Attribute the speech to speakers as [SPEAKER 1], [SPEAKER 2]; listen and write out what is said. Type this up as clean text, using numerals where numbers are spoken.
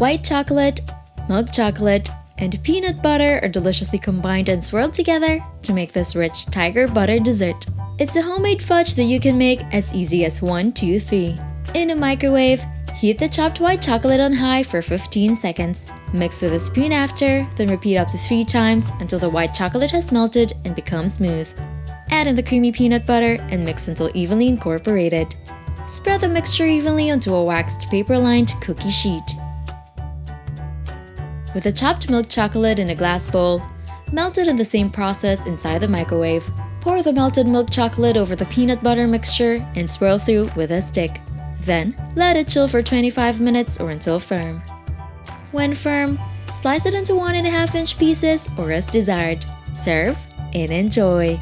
[SPEAKER 1] White chocolate, milk chocolate, and peanut butter are deliciously combined and swirled together to make this rich tiger butter dessert. It's a homemade fudge that you can make as easy as 1, 2, 3. In a microwave, heat the chopped white chocolate on high for 15 seconds. Mix with a spoon after, then repeat up to 3 times until the white chocolate has melted and becomes smooth. Add in the creamy peanut butter and mix until evenly incorporated. Spread the mixture evenly onto a waxed paper-lined cookie sheet. With the chopped milk chocolate in a glass bowl, melt it in the same process inside the microwave. Pour the melted milk chocolate over the peanut butter mixture and swirl through with a stick. Then, let it chill for 25 minutes or until firm. When firm, slice it into 1.5-inch pieces or as desired. Serve and enjoy!